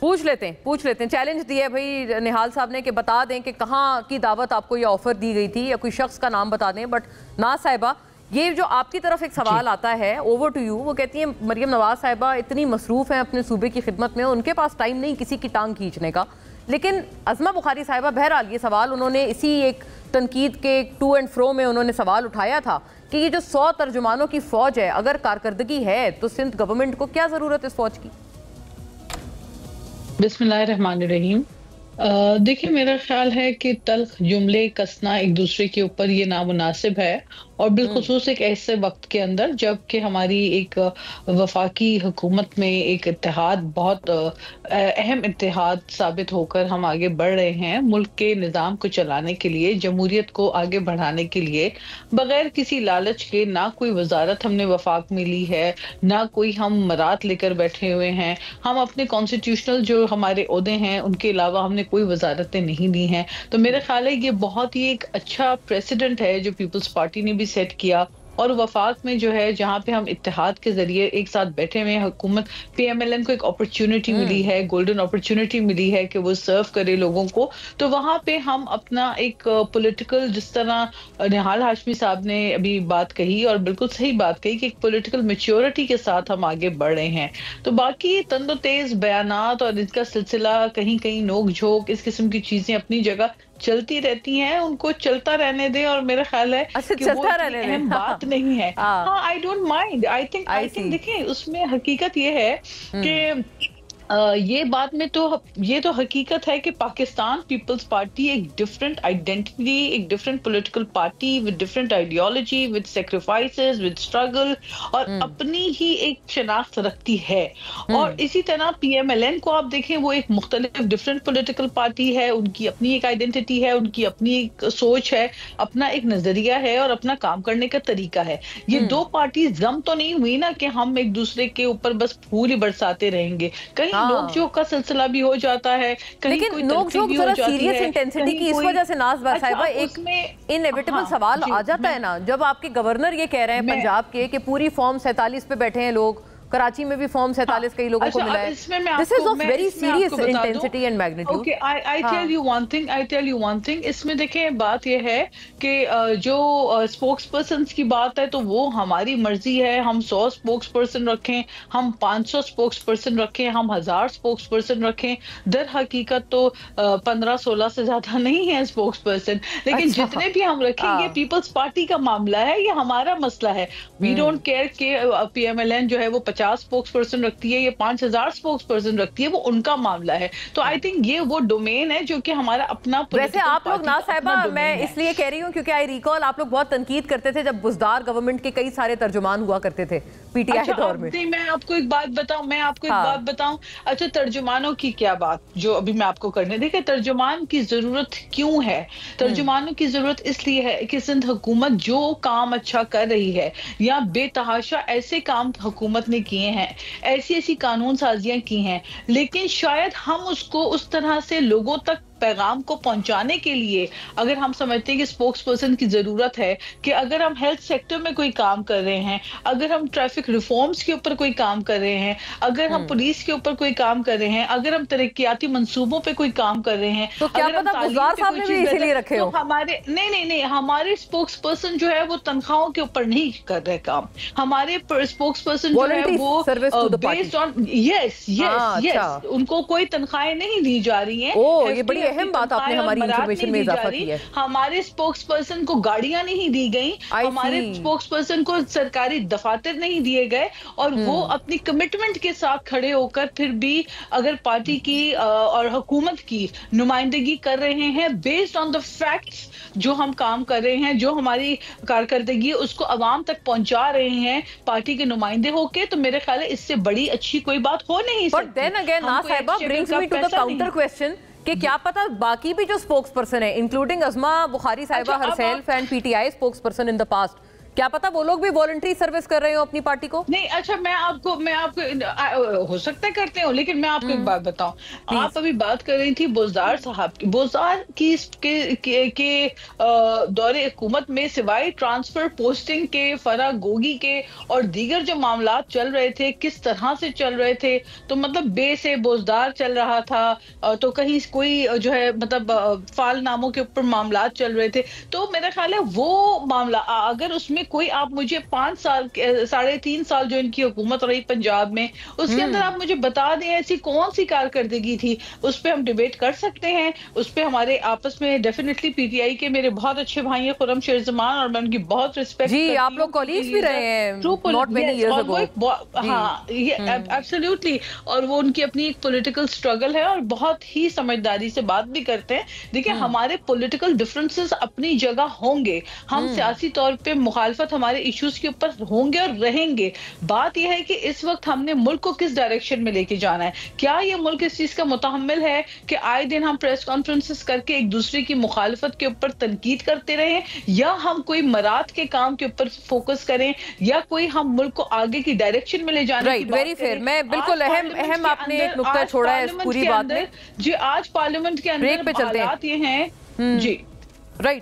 पूछ लेते हैं। चैलेंज दिया है भाई निहाल साहब ने कि बता दें कि कहाँ की दावत आपको ये ऑफर दी गई थी, या कोई शख्स का नाम बता दें। बट नाज साहिबा, ये जो आपकी तरफ एक सवाल आता है, ओवर टू यू। वो कहती हैं मरियम नवाज साहिबा इतनी मसरूफ़ हैं अपने सूबे की खिदमत में, उनके पास टाइम नहीं किसी की टांग खींचने का। लेकिन अज़मा बुखारी साहिबा, बहरहाल ये सवाल उन्होंने इसी एक तनकीद के टू एंड फ्रो में उन्होंने सवाल उठाया था कि ये जो 100 तर्जुमानों की फ़ौज है, अगर कारकर्दगी है तो सिंध गवर्नमेंट को क्या ज़रूरत है इस फ़ौज की? बिस्मिल्लाहिर्रहमानिर्रहीम। देखिए, मेरा ख्याल है कि तल्ख जुमले कसना एक दूसरे के ऊपर ये नामुनासिब है, और बिलखुसूस एक ऐसे वक्त के अंदर जबकि हमारी एक वफाकी हुकूमत में एक इत्तेहाद बहुत अहम इत्तेहाद साबित होकर हम आगे बढ़ रहे हैं मुल्क के निज़ाम को चलाने के लिए, जमहूरियत को आगे बढ़ाने के लिए, बगैर किसी लालच के। ना कोई वजारत हमने वफाक में ली है, ना कोई हम मरात लेकर बैठे हुए हैं। हम अपने कॉन्स्टिट्यूशनल जो हमारे ओहदे हैं उनके अलावा हमने कोई वजारतें नहीं ली हैं। तो मेरा ख्याल है ये बहुत ही एक अच्छा प्रेसिडेंट है जो पीपल्स पार्टी ने भी सेट किया, और वफाक में जो है जहाँ पे हम इत्तेहाद के जरिए एक साथ बैठे हुए हैं, हुकूमत PMLN को एक अपॉर्चुनिटी मिली है, गोल्डन अपॉर्चुनिटी मिली है कि वो सर्व करे लोगों को। तो वहाँ पे हम अपना एक पॉलिटिकल, जिस तरह निहाल हाशमी साहब ने अभी बात कही और बिल्कुल सही बात कही, कि एक पॉलिटिकल मैच्योरिटी के साथ हम आगे बढ़ रहे हैं। तो बाकी तंदो तेज बयानात और इसका सिलसिला कहीं कहीं नोक झोंक, इस किस्म की चीजें अपनी जगह चलती रहती हैं, उनको चलता रहने दें। और मेरा ख्याल है कि वो अहम बात नहीं है। हाँ, I don't mind. I think देखिए, उसमें हकीकत ये है कि ये बात में तो ये तो हकीकत है कि पाकिस्तान पीपल्स पार्टी एक डिफरेंट आइडेंटिटी, एक different political party with different ideology, with sacrifices, with struggle, और अपनी ही एक शनाख्त रखती है। और इसी तरह PMLN को आप देखें, वो एक मुख्तलिफ डिफरेंट पॉलिटिकल पार्टी है, उनकी अपनी एक आइडेंटिटी है, उनकी अपनी एक सोच है, अपना एक नजरिया है और अपना काम करने का तरीका है। ये दो पार्टी जम तो नहीं हुई ना कि हम एक दूसरे के ऊपर बस फूल ही बरसाते रहेंगे। कहीं नोक झोंक का सिलसिला भी हो जाता है, कहीं कोई नोक झोंक जरा सीरियस इंटेंसिटी की इस वजह से नाज साहिबा एक इनएविटेबल सवाल आ जाता है ना, जब आपके गवर्नर ये कह रहे हैं पंजाब के कि पूरी फॉर्म 47 पे बैठे हैं लोग, कराची में भी फॉर्म 47 कई लोगों को मिला है। This is of very serious intensity and magnitude. Okay, I tell you one thing. इसमें देखें, बात ये है कि जो स्पोक्स पर्सन की बात है तो वो हमारी मर्जी है। हम 100 स्पोक्स पर्सन रखें, हम 500 स्पोक्स पर्सन रखें, हम 1000 स्पोक्स पर्सन रखें, दर हकीकत तो 15-16 से ज्यादा नहीं है स्पोक्स पर्सन। लेकिन जितने भी हम रखेंगे, पीपल्स पार्टी का मामला है, ये हमारा मसला है। वी डोंट केयर कि PMLN जो है वो 50 स्पोक्स पर्सन रखती है या 5000 स्पोक्स पर्सन रखती है, वो उनका मामला है। तो आई थिंक ये वो डोमेन है जो कि हमारा अपना। वैसे आप लोग ना साहिबा, मैं इसलिए कह रही हूँ क्योंकि आई रिकॉल आप लोग बहुत तनकीद करते थे जब बुज़दार गवर्नमेंट के कई सारे तर्जुमान हुआ करते थे PTI के दौर में। मैं आपको एक बात बताऊं, अच्छा, तर्जुमानों की क्या बात जो अभी मैं आपको करने, देखिए तर्जुमान की जरूरत क्यों है? तर्जुमानों की जरूरत इसलिए है कि सिंध हुकूमत जो काम अच्छा कर रही है, या बेतहाशा ऐसे काम हुकूमत ने किए हैं, ऐसी कानून साजियां की हैं, लेकिन शायद हम उसको उस तरह से लोगों तक पैगाम को पहुंचाने के लिए, अगर हम समझते हैं कि स्पोक्स पर्सन की जरूरत है, कि अगर हम हेल्थ सेक्टर में कोई काम कर रहे हैं, अगर हम ट्रैफिक रिफॉर्म्स के ऊपर कोई काम कर रहे हैं, अगर हम पुलिस के ऊपर कोई काम कर रहे हैं, अगर हम तरक्याती मंसूबों पे कोई काम कर रहे हैं, तो क्या पता गुज़ार साहब ने भी इसीलिए रखे हो। हमारे नहीं, हमारे स्पोक्स पर्सन जो है वो तनख्वाहों के ऊपर नहीं कर रहे काम। हमारे स्पोक्स पर्सन जो है वो बेस्ड ऑन यस, उनको कोई तनख्वाहें नहीं दी जा रही है। ये बड़ी अहम बात आपने हमारी इंफॉर्मेशन में इजाफा की है। हमारे स्पोक्स पर्सन को गाड़ियां नहीं दी गई, हमारे स्पोक्स पर्सन को सरकारी दफातर नहीं दिए गए, और वो अपनी कमिटमेंट के साथ खड़े होकर फिर भी अगर पार्टी की और हुकूमत की नुमाइंदगी कर रहे हैं बेस्ड ऑन द फैक्ट्स, जो हम काम कर रहे हैं, जो हमारी कारकर्दगी उसको अवाम तक पहुंचा रहे हैं पार्टी के नुमाइंदे होके, तो मेरे ख्याल है इससे बड़ी अच्छी कोई बात हो नहीं सकती। बट देन अगेन ना साहिबा brings me to the counter question कि क्या पता बाकी भी जो स्पोक्स पर्सन है, इंक्लूडिंग अज़मा बुखारी साहिबा herself and PTI spokesperson in the past, क्या पता वो लोग भी वॉलंटरी सर्विस कर रहे हो अपनी पार्टी को। नहीं, अच्छा, मैं आपको हो सकता है करते हो, लेकिन मैं आपको एक बात बताऊं। आप अभी बात कर रही थी बोजदार साहब की। बोजदार की के दौरे हुकूमत में सिवाय ट्रांसफर पोस्टिंग के, फराह गोगी के और दीगर जो मामला चल रहे थे, किस तरह से चल रहे थे, तो मतलब बे से बोजदार चल रहा था, तो कहीं कोई जो है मतलब फाल नामों के ऊपर मामला चल रहे थे। तो मेरा ख्याल है वो मामला अगर उसमें कोई, आप मुझे 5 साल 3.5 साल जो इनकी हुकूमत रही पंजाब में, उसके अंदर आप मुझे बता दें ऐसी कौन सी कारकर्दगी थी, उस पर हम डिबेट कर सकते हैं। उस पर हमारे आपस में डेफिनेटली पीटीआई के मेरे बहुत अच्छे भाई हैं खुर्रम शेर जमान, और मैं उनकी बहुत रिस्पेक्ट जी, आप लोग कॉलीग्स भी रहे हैं नॉट मेनी इयर्स अगो। हाँ, ये एब्सोल्युटली, और वो उनकी अपनी एक पॉलिटिकल स्ट्रगल है और बहुत ही समझदारी से बात भी करते हैं। देखिए, हमारे पॉलिटिकल डिफरेंसेस अपनी जगह होंगे, हम सियासी तौर पे मुखालफत हमारे इश्यूज के ऊपर होंगे और रहेंगे। बात यह है कि इस वक्त हमने मुल्क को किस डायरेक्शन में लेके जाना है। क्या ये मुल्क इस चीज का मुतहम्मिल है कि आए दिन हम प्रेस कॉन्फ्रेंसेस करके एक दूसरे की मुखालफत के ऊपर तनकीद करते रहें, या हम कोई मराद के काम के ऊपर फोकस करें, या कोई हम मुल्क को आगे की डायरेक्शन में ले जाने की बात वेरी फेयर। करें। मैं बिल्कुल अहम आपने एक नुक्ता छोड़ा है इस पूरी बात में। जी, आज पार्लियामेंट के अंदर हालात ये हैं। जी, राइट।